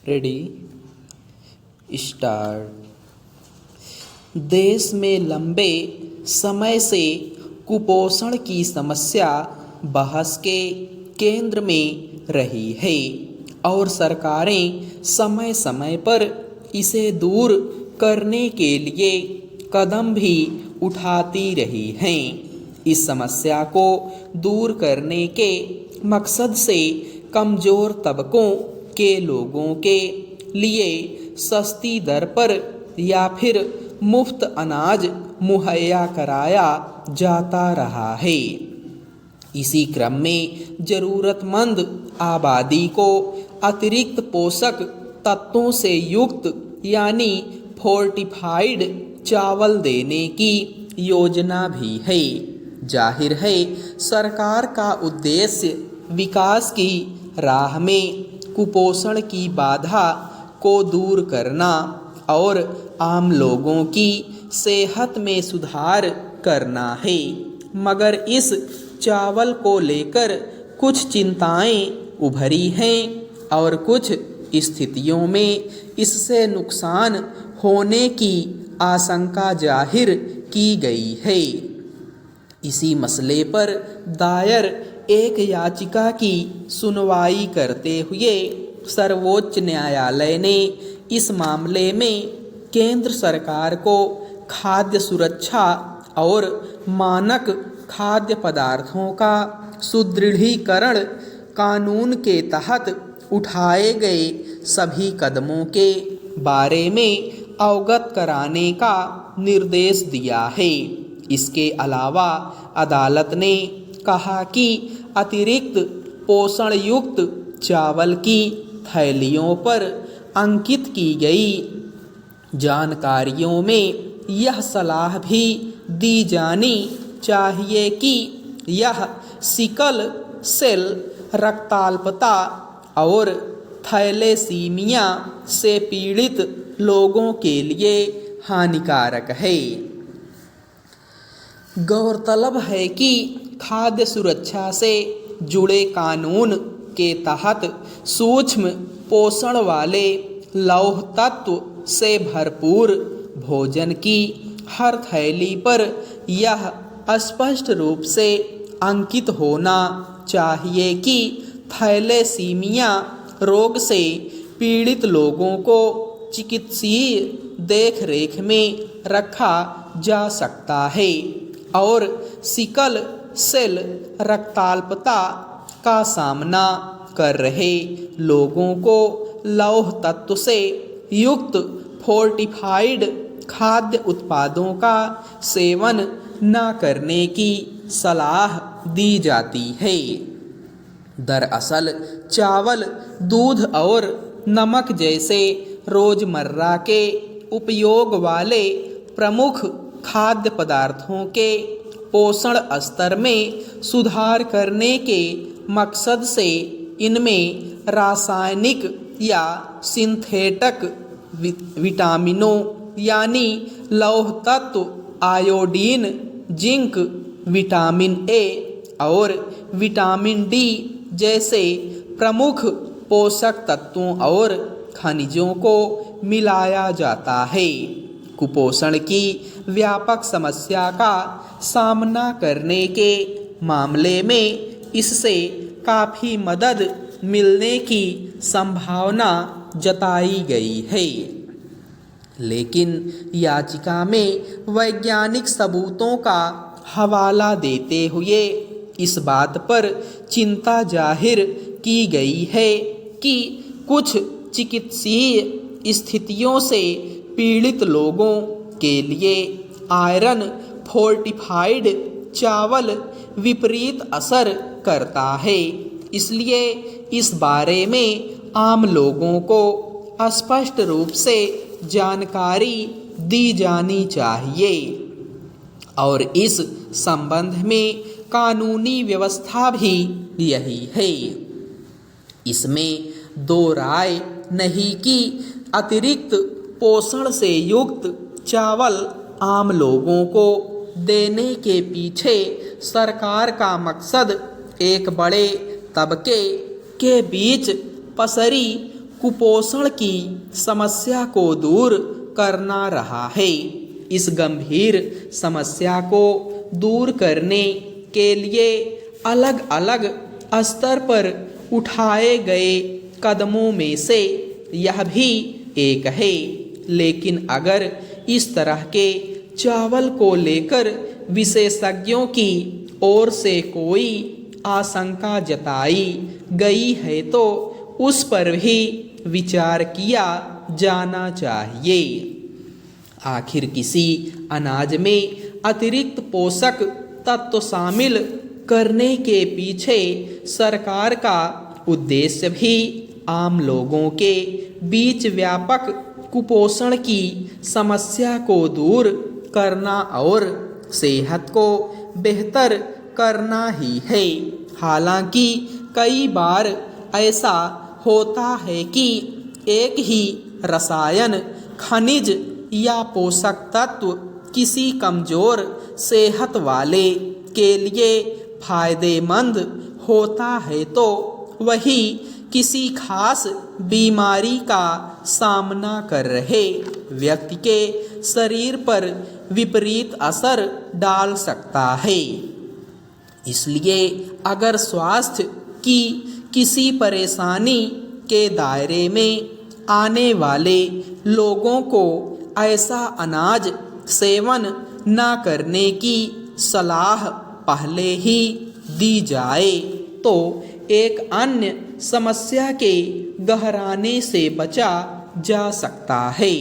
Ready start. देश में लंबे समय से कुपोषण की समस्या बहस के केंद्र में रही है और सरकारें समय समय पर इसे दूर करने के लिए कदम भी उठाती रही हैं। इस समस्या को दूर करने के मकसद से कमज़ोर तबकों के लोगों के लिए सस्ती दर पर या फिर मुफ्त अनाज मुहैया कराया जाता रहा है। इसी क्रम में ज़रूरतमंद आबादी को अतिरिक्त पोषक तत्वों से युक्त यानी फोर्टिफाइड चावल देने की योजना भी है। जाहिर है सरकार का उद्देश्य विकास की राह में कुपोषण की बाधा को दूर करना और आम लोगों की सेहत में सुधार करना है, मगर इस चावल को लेकर कुछ चिंताएं उभरी हैं और कुछ स्थितियों में इससे नुकसान होने की आशंका जाहिर की गई है। इसी मसले पर दायर एक याचिका की सुनवाई करते हुए सर्वोच्च न्यायालय ने इस मामले में केंद्र सरकार को खाद्य सुरक्षा और मानक खाद्य पदार्थों का सुदृढ़ीकरण कानून के तहत उठाए गए सभी कदमों के बारे में अवगत कराने का निर्देश दिया है। इसके अलावा अदालत ने कहा कि अतिरिक्त पोषण युक्त चावल की थैलियों पर अंकित की गई जानकारियों में यह सलाह भी दी जानी चाहिए कि यह सिकल सेल रक्ताल्पता और थैलेसीमिया से पीड़ित लोगों के लिए हानिकारक है। गौरतलब है कि खाद्य सुरक्षा से जुड़े कानून के तहत सूक्ष्म पोषण वाले लौह तत्व से भरपूर भोजन की हर थैली पर यह स्पष्ट रूप से अंकित होना चाहिए कि थैलेसीमिया रोग से पीड़ित लोगों को चिकित्सीय देखरेख में रखा जा सकता है और सिकल सेल रक्ताल्पता का सामना कर रहे लोगों को लौह तत्व से युक्त फोर्टिफाइड खाद्य उत्पादों का सेवन न करने की सलाह दी जाती है। दरअसल चावल, दूध और नमक जैसे रोज़मर्रा के उपयोग वाले प्रमुख खाद्य पदार्थों के पोषण स्तर में सुधार करने के मकसद से इनमें रासायनिक या सिंथेटिक विटामिनों यानी लौह तत्व, आयोडीन, जिंक, विटामिन ए और विटामिन डी जैसे प्रमुख पोषक तत्वों और खनिजों को मिलाया जाता है। कुपोषण की व्यापक समस्या का सामना करने के मामले में इससे काफ़ी मदद मिलने की संभावना जताई गई है, लेकिन याचिका में वैज्ञानिक सबूतों का हवाला देते हुए इस बात पर चिंता जाहिर की गई है कि कुछ चिकित्सीय स्थितियों से पीड़ित लोगों के लिए आयरन फोर्टिफाइड चावल विपरीत असर करता है। इसलिए इस बारे में आम लोगों को स्पष्ट रूप से जानकारी दी जानी चाहिए और इस संबंध में कानूनी व्यवस्था भी यही है। इसमें दो राय नहीं कि अतिरिक्त पोषण से युक्त चावल आम लोगों को देने के पीछे सरकार का मकसद एक बड़े तबके के बीच पसरी कुपोषण की समस्या को दूर करना रहा है। इस गंभीर समस्या को दूर करने के लिए अलग अलग स्तर पर उठाए गए कदमों में से यह भी एक है। लेकिन अगर इस तरह के चावल को लेकर विशेषज्ञों की ओर से कोई आशंका जताई गई है तो उस पर भी विचार किया जाना चाहिए। आखिर किसी अनाज में अतिरिक्त पोषक तत्व शामिल करने के पीछे सरकार का उद्देश्य भी आम लोगों के बीच व्यापक कुपोषण की समस्या को दूर करना और सेहत को बेहतर करना ही है। हालांकि कई बार ऐसा होता है कि एक ही रसायन, खनिज या पोषक तत्व किसी कमजोर सेहत वाले के लिए फायदेमंद होता है तो वही किसी खास बीमारी का सामना कर रहे व्यक्ति के शरीर पर विपरीत असर डाल सकता है। इसलिए अगर स्वास्थ्य की किसी परेशानी के दायरे में आने वाले लोगों को ऐसा अनाज सेवन न करने की सलाह पहले ही दी जाए तो एक अन्य समस्या के गहराने से बचा जा सकता है।